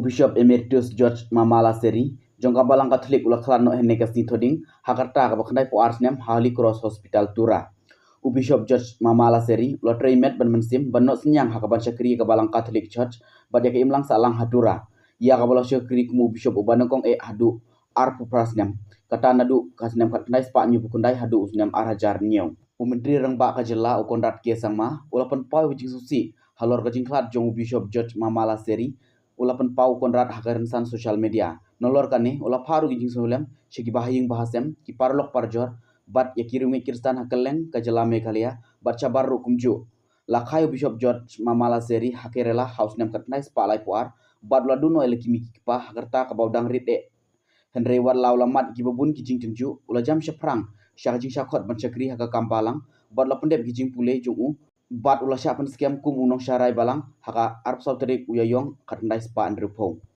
Bishop Emeritus George Mamala Seri, jongka balang Katolik ulah kelano hennekas di toding, hakarta kabakandai po arsnem Holy Cross Hospital Tura. Bishop George Mamala Seri, ulah trimet ban mensim, ban not senyang hakaban syakri ke balang Catholic Church, badia ke imlang salang hadura. Ia kabalo syakri kumu Bishop ubanokong hadu arpu prasnem. Kata nadu kasnem katandai spa nyu bukundai hadu usnem arajar nyau. Menteri rengba kajela ukondrat kesang ma, ulapan pau wajing susi, halor kajing klat jong Bishop George Mamala Seri, ulapan pau kondrat hakarensan sosial media. Nolor kane ula paru gijing solem, syaki bahaying bahasem, ki parlok parjor, bat ya kirumi kirstan hakeleng kajela mekalia, bat cabarru kumju. Lakai Bishop George Mamala Seri hakerela house nem katnai spalai puar, bat laduno elekimi kipa hakerta kabaudang rite. Henry war lau lamat gibabun kijing tenju, ula jam syaprang, syakajing syakot ban syakri haka kampalang, bat la pendep kijing pule jungu, bat ula syapan sekiam kum unong syarai balang, haka arp sauterik uyayong katnai spa andrupong.